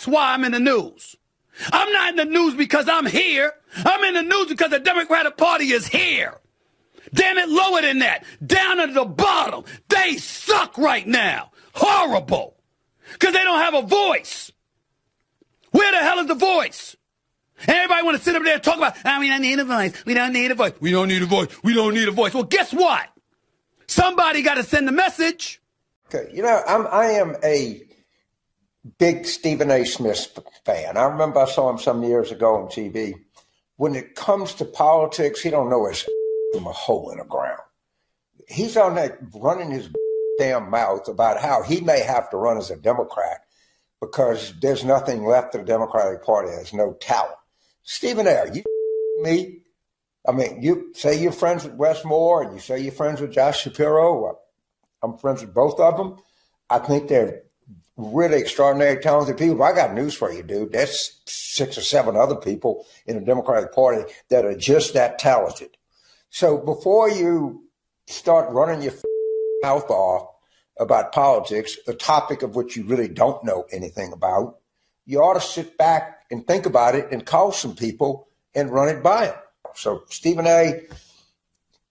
That's why I'm in the news. I'm not in the news because I'm here. I'm in the news because the Democratic Party is here. Damn it, lower than that. Down at the bottom. They suck right now. Horrible. Because they don't have a voice. Where the hell is the voice? And everybody want to sit up there and talk about, we don't need a voice. We don't need a voice. We don't need a voice. We don't need a voice. Well, guess what? Somebody got to send the message. Okay, I am a big Stephen A. Smith fan. I remember I saw him some years ago on TV. When it comes to politics, he don't know his from a hole in the ground. He's on that running his damn mouth about how he may have to run as a Democrat because there's nothing left of the Democratic Party. There's no talent. Stephen A., you me? I mean, you say you're friends with Wes Moore and you say you're friends with Josh Shapiro. I'm friends with both of them. I think they're really extraordinary, talented people. But I got news for you, dude. There's 6 or 7 other people in the Democratic Party that are just that talented. So before you start running your mouth off about politics, a topic of which you really don't know anything about, you ought to sit back and think about it and call some people and run it by them. So Stephen A.,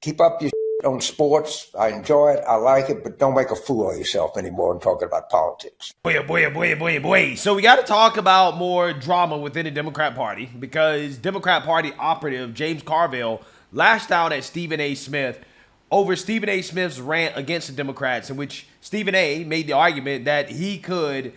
keep up your on sports. I enjoy it. I like it, but don't make a fool of yourself anymore in talking about politics. Boy. So we got to talk about more drama within the Democrat Party because Democrat Party operative James Carville lashed out at Stephen A. Smith over Stephen A. Smith's rant against the Democrats, in which Stephen A. made the argument that he could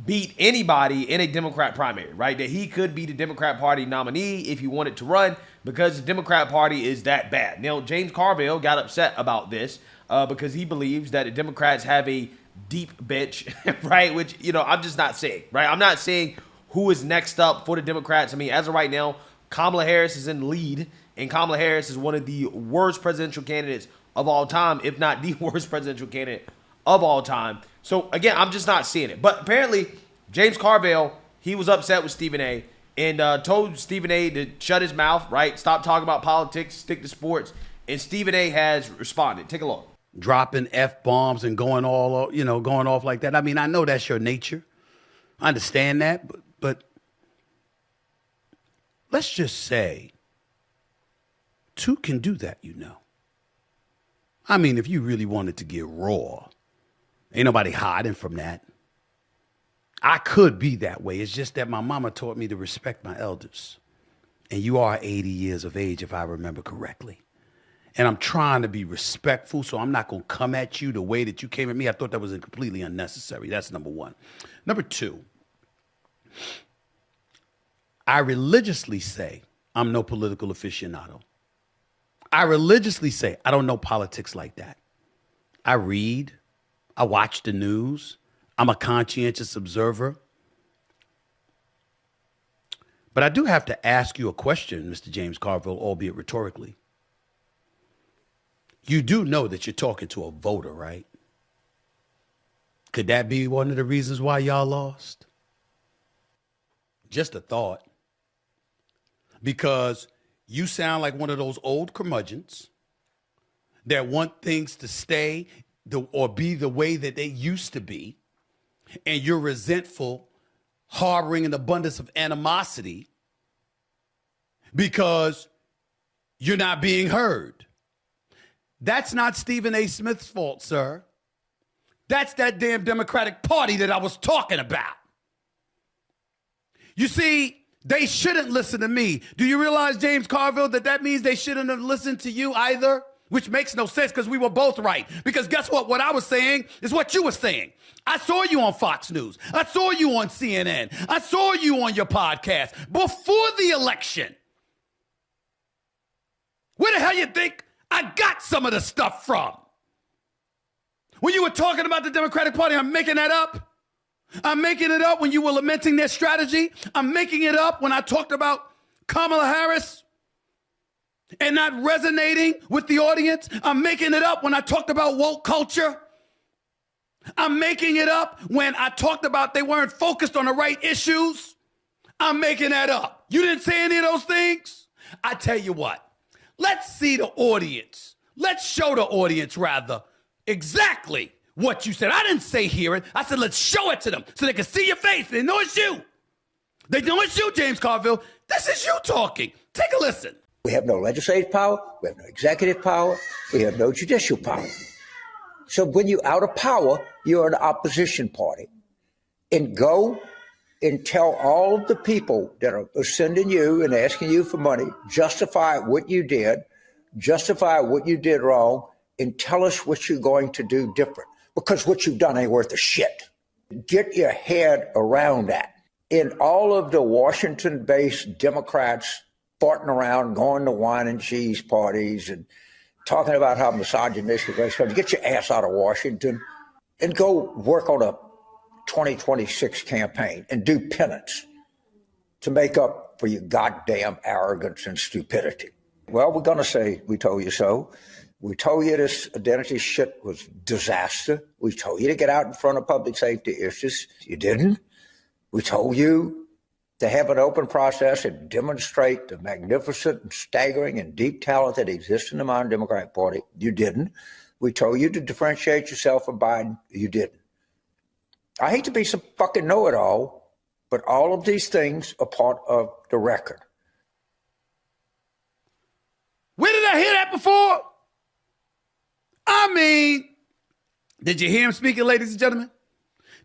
beat anybody in a Democrat primary, right? That he could be the Democrat Party nominee if he wanted to run because the Democrat Party is that bad. Now, James Carville got upset about this because he believes that the Democrats have a deep bench, right? Which, I'm just not saying, right? I'm not saying who is next up for the Democrats. I mean, as of right now, Kamala Harris is in the lead, and Kamala Harris is one of the worst presidential candidates of all time, if not the worst presidential candidate of all time. So, again, I'm just not seeing it. But apparently, James Carville, he was upset with Stephen A. and told Stephen A. to shut his mouth, right? Stop talking about politics, stick to sports. And Stephen A. has responded. Take a look. Dropping F-bombs and going off like that. I mean, I know that's your nature. I understand that, but let's just say 2 can do that, I mean, if you really wanted to get raw, ain't nobody hiding from that. I could be that way. It's just that my mama taught me to respect my elders. And you are 80 years of age, if I remember correctly. And I'm trying to be respectful, so I'm not going to come at you the way that you came at me. I thought that was completely unnecessary. That's number 1. Number 2, I religiously say I'm no political aficionado. I religiously say I don't know politics like that. I read. I watch the news. I'm a conscientious observer. But I do have to ask you a question, Mr. James Carville, albeit rhetorically. You do know that you're talking to a voter, right? Could that be one of the reasons why y'all lost? Just a thought. Because you sound like one of those old curmudgeons that want things to stay or be the way that they used to be, and you're resentful, harboring an abundance of animosity because you're not being heard. That's not Stephen A. Smith's fault, sir. That's that damn Democratic Party that I was talking about. You see, they shouldn't listen to me. Do you realize, James Carville, that means they shouldn't have listened to you either? Which makes no sense because we were both right. Because guess what? What I was saying is what you were saying. I saw you on Fox News. I saw you on CNN. I saw you on your podcast before the election. Where the hell you think I got some of the stuff from? When you were talking about the Democratic Party, I'm making that up. I'm making it up when you were lamenting their strategy. I'm making it up when I talked about Kamala Harris and not resonating with the audience. I'm making it up when I talked about woke culture. I'm making it up when I talked about they weren't focused on the right issues. I'm making that up. You didn't say any of those things? I tell you what, let's see the audience. Let's show the audience, rather, exactly what you said. I didn't say hear it. I said let's show it to them so they can see your face. They know it's you. They know it's you, James Carville. This is you talking. Take a listen. We have no legislative power. We have no executive power. We have no judicial power. So when you're out of power, you're an opposition party. And go and tell all of the people that are sending you and asking you for money, justify what you did, justify what you did wrong, and tell us what you're going to do different. Because what you've done ain't worth a shit. Get your head around that. And all of the Washington-based Democrats farting around, going to wine and cheese parties and talking about how misogynistic race, get your ass out of Washington and go work on a 2026 campaign and do penance to make up for your goddamn arrogance and stupidity. Well, we're going to say, we told you so. We told you this identity shit was disaster. We told you to get out in front of public safety issues. You didn't. We told you to have an open process and demonstrate the magnificent and staggering and deep talent that exists in the modern Democratic Party. You didn't. We told you to differentiate yourself from Biden. You didn't. I hate to be some fucking know-it-all, but all of these things are part of the record. Where did I hear that before? I mean, did you hear him speaking, ladies and gentlemen?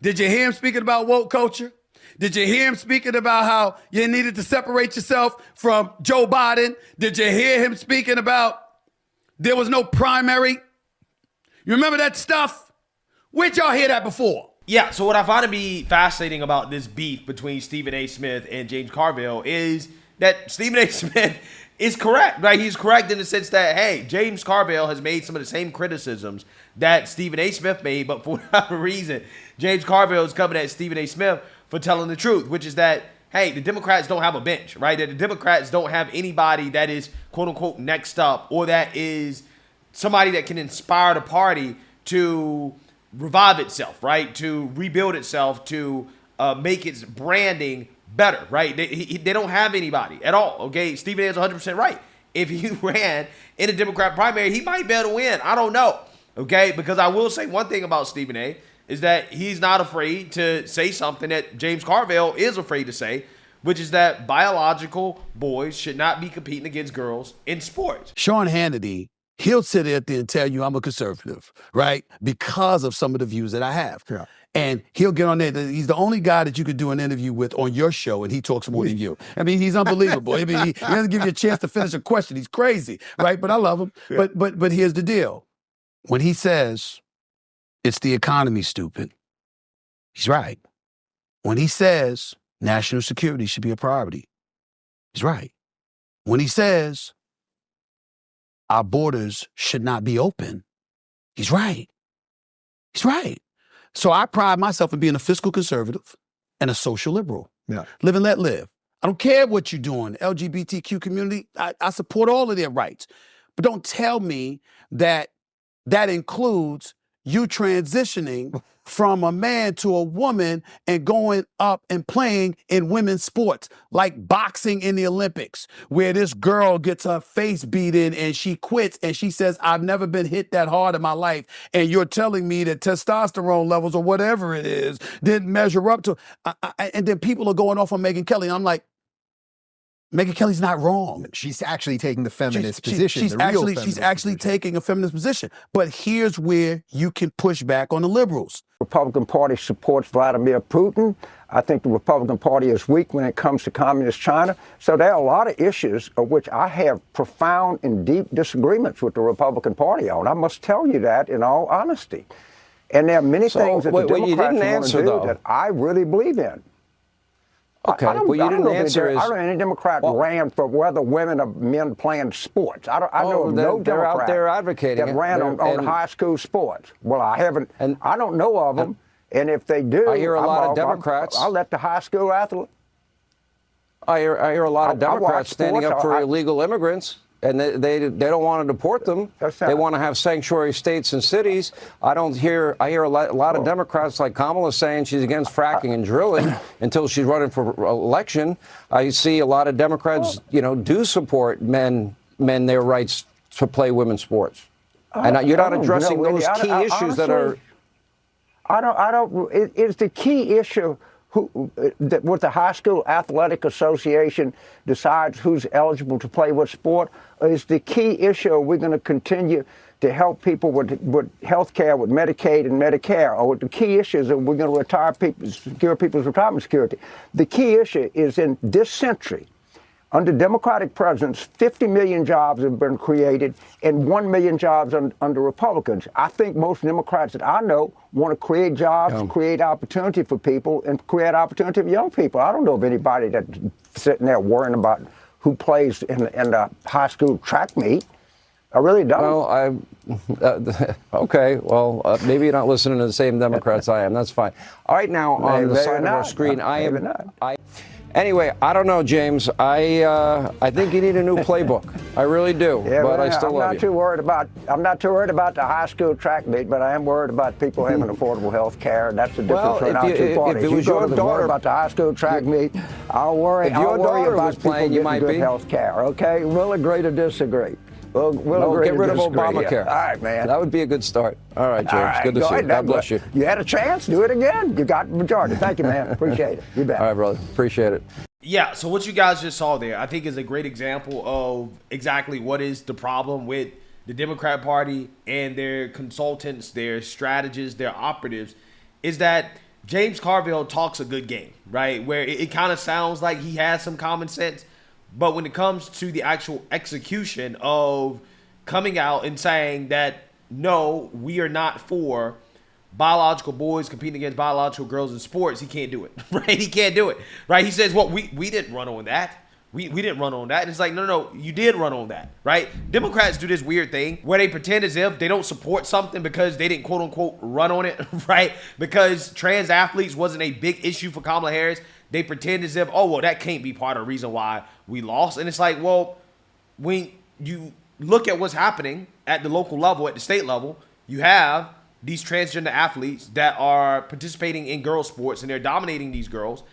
Did you hear him speaking about woke culture? Did you hear him speaking about how you needed to separate yourself from Joe Biden? Did you hear him speaking about there was no primary? You remember that stuff? Where'd y'all hear that before? Yeah, so what I find to be fascinating about this beef between Stephen A. Smith and James Carville is that Stephen A. Smith is correct, right? He's correct in the sense that, hey, James Carville has made some of the same criticisms that Stephen A. Smith made, but for whatever reason, James Carville is coming at Stephen A. Smith for telling the truth, which is that, hey, the Democrats don't have a bench, right? That the Democrats don't have anybody that is, quote unquote, next up, or that is somebody that can inspire the party to revive itself, right? To rebuild itself, to make its branding better, right? They don't have anybody at all, okay? Stephen A. is 100% right. If he ran in a Democrat primary, he might be able to win. I don't know, okay? Because I will say one thing about Stephen A. is that he's not afraid to say something that James Carville is afraid to say, which is that biological boys should not be competing against girls in sports. Sean Hannity, he'll sit there and tell you I'm a conservative, right? Because of some of the views that I have. Yeah. And he'll get on there. He's the only guy that you could do an interview with on your show, and he talks more than you. I mean, he's unbelievable. I mean, he doesn't give you a chance to finish a question. He's crazy, right? But I love him. Yeah. But here's the deal. When he says it's the economy, stupid, he's right. When he says national security should be a priority, he's right. When he says our borders should not be open, he's right. He's right. So I pride myself in being a fiscal conservative and a social liberal. Yeah. Live and let live. I don't care what you're doing. LGBTQ community, I support all of their rights. But don't tell me that that includes you transitioning from a man to a woman and going up and playing in women's sports, like boxing in the Olympics, where this girl gets her face beat in and she quits and she says, I've never been hit that hard in my life. And you're telling me that testosterone levels or whatever it is didn't measure up to, and then people are going off on Megyn Kelly. And I'm like, Megyn Kelly's not wrong. She's actually taking the feminist position. She's actually taking a feminist position. But here's where you can push back on the liberals. The Republican Party supports Vladimir Putin. I think the Republican Party is weak when it comes to communist China. So there are a lot of issues of which I have profound and deep disagreements with the Republican Party on. I must tell you that in all honesty. And there are many things that the Democrats want to do that I really believe in. Okay, well, you didn't answer. I don't know any Democrat ran for whether women or men playing sports. I know of no Democrat out there advocating that ran on high school sports. Well, I haven't, and I don't know of them. And if they do, I hear a lot of Democrats. I'll let the high school athlete. I hear a lot of Democrats standing up for illegal immigrants. And they don't want to deport them. They want to have sanctuary states and cities. I hear a lot of Democrats like Kamala saying she's against fracking and drilling until she's running for election. I see a lot of Democrats, do support men their rights to play women's sports. And you're not addressing those key issues that are. I don't. It's the key issue what the high school athletic association decides who's eligible to play what sport is the key issue. We're going to continue to help people with health care, with Medicaid and Medicare, or the key issues that we're going to secure people's retirement security. The key issue is in this century, under Democratic presidents, 50 million jobs have been created and 1 million jobs under Republicans. I think most Democrats that I know want to create jobs, create opportunity for people, and create opportunity for young people. I don't know of anybody that's sitting there worrying about who plays in the high school track meet. I really don't. Well, okay. Well, maybe you're not listening to the same Democrats I am. That's fine. All right, now on the side of our screen, Anyway, I don't know, James. I think you need a new playbook. I really do. Yeah, but I still love you. I'm not too worried about the high school track meet, but I am worried about people having affordable health care. That's the difference between our two parties. If it was your daughter about the high school track meet, I'll worry. If your daughter was playing, you might be. Health care. Okay, we'll agree to disagree. We'll get rid of Obamacare. All right, man. That would be a good start. All right, James. Right, good to see you. God bless you. You had a chance. Do it again. You got the majority. Thank you, man. Appreciate it. You bet. All right, brother. Appreciate it. Yeah, so what you guys just saw there, I think is a great example of exactly what is the problem with the Democrat Party and their consultants, their strategists, their operatives, is that James Carville talks a good game, right? Where it kind of sounds like he has some common sense, but when it comes to the actual execution of coming out and saying that, no, we are not for biological boys competing against biological girls in sports, he can't do it, right? He can't do it, right? He says, well, we didn't run on that. We didn't run on that. And it's like, no, you did run on that, right? Democrats do this weird thing where they pretend as if they don't support something because they didn't, quote unquote, run on it, right? Because trans athletes wasn't a big issue for Kamala Harris. They pretend as if, oh, well, that can't be part of the reason why we lost. And it's like, well, when you look at what's happening at the local level, at the state level, you have these transgender athletes that are participating in girls' sports and they're dominating these girls,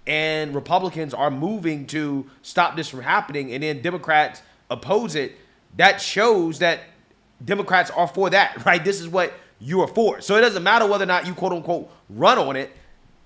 and Republicans are moving to stop this from happening, and then Democrats oppose it. That shows that Democrats are for that, right? This is what you are for. So it doesn't matter whether or not you, quote unquote, run on it.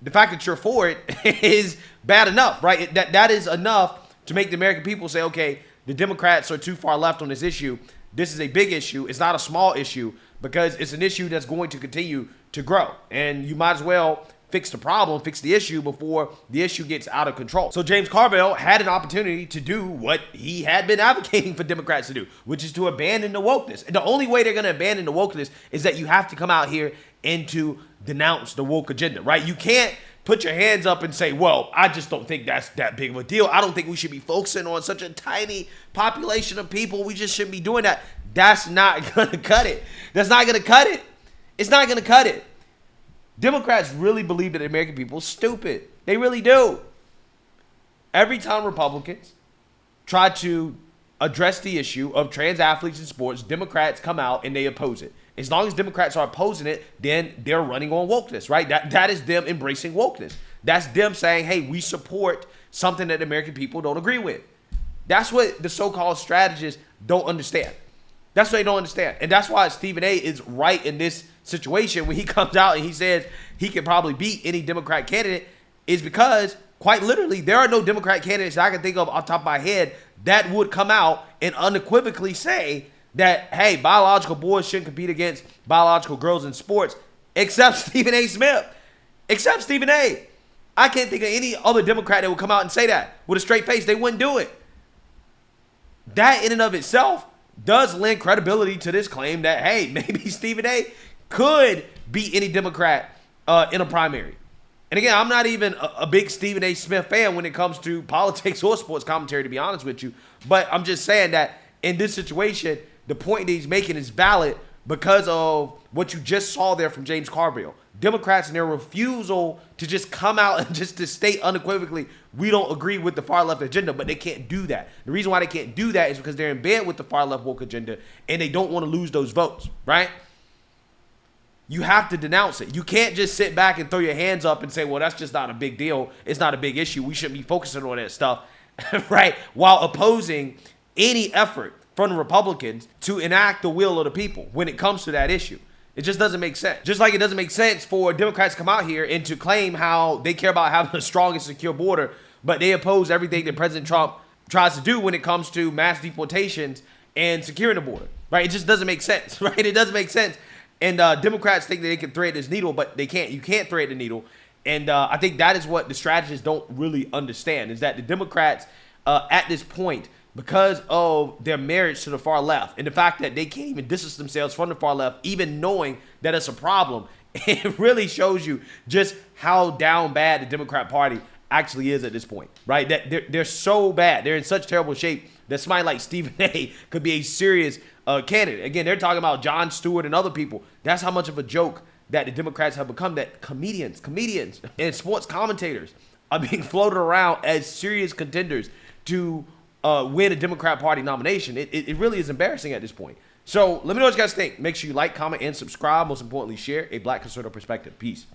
The fact that you're for it is bad enough, right? That is enough to make the American people say, okay, the Democrats are too far left on this issue. This is a big issue. It's not a small issue, because it's an issue that's going to continue to grow. And you might as well fix the problem, fix the issue before the issue gets out of control. So James Carville had an opportunity to do what he had been advocating for Democrats to do, which is to abandon the wokeness. And the only way they're going to abandon the wokeness is that you have to come out here and to denounce the woke agenda, right? You can't put your hands up and say, well, I just don't think that's that big of a deal. I don't think we should be focusing on such a tiny population of people. We just shouldn't be doing that. That's not going to cut it. That's not going to cut it. It's not going to cut it. Democrats really believe that the American people are stupid. They really do. Every time Republicans try to address the issue of trans athletes in sports, Democrats come out and they oppose it. As long as Democrats are opposing it, then they're running on wokeness, right? That is them embracing wokeness. That's them saying, hey, we support something that the American people don't agree with. That's what the so-called strategists don't understand. That's what they don't understand. And that's why Stephen A. is right in this situation when he comes out and he says he could probably beat any Democrat candidate, is because, quite literally, there are no Democrat candidates that I can think of off the top of my head that would come out and unequivocally say that, hey, biological boys shouldn't compete against biological girls in sports, except Stephen A. Smith. Except Stephen A. I can't think of any other Democrat that would come out and say that with a straight face. They wouldn't do it. That in and of itself does lend credibility to this claim that, hey, maybe Stephen A. could beat any Democrat in a primary. And again, I'm not even a big Stephen A. Smith fan when it comes to politics or sports commentary, to be honest with you. But I'm just saying that in this situation, the point that he's making is valid because of what you just saw there from James Carville. Democrats and their refusal to just come out and just to state unequivocally, we don't agree with the far left agenda, but they can't do that. The reason why they can't do that is because they're in bed with the far left woke agenda and they don't want to lose those votes, right? You have to denounce it. You can't just sit back and throw your hands up and say, well, that's just not a big deal. It's not a big issue. We shouldn't be focusing on that stuff, right? While opposing any effort from the Republicans to enact the will of the people when it comes to that issue. It just doesn't make sense. Just like it doesn't make sense for Democrats to come out here and to claim how they care about having a strong and secure border, but they oppose everything that President Trump tries to do when it comes to mass deportations and securing the border, right? It just doesn't make sense, right? It doesn't make sense. And Democrats think that they can thread this needle, but they can't. You can't thread the needle. And I think that is what the strategists don't really understand, is that the Democrats at this point, because of their marriage to the far left and the fact that they can't even distance themselves from the far left, even knowing that it's a problem, it really shows you just how down bad the Democrat Party actually is at this point, right? That they're so bad. They're in such terrible shape that somebody like Stephen A. could be a serious candidate. Again, they're talking about Jon Stewart and other people. That's how much of a joke that the Democrats have become, that comedians and sports commentators are being floated around as serious contenders to win a Democrat Party nomination. It really is embarrassing at this point. So let me know what you guys think. Make sure you like, comment, and subscribe. Most importantly, share a Black conservative perspective. Peace.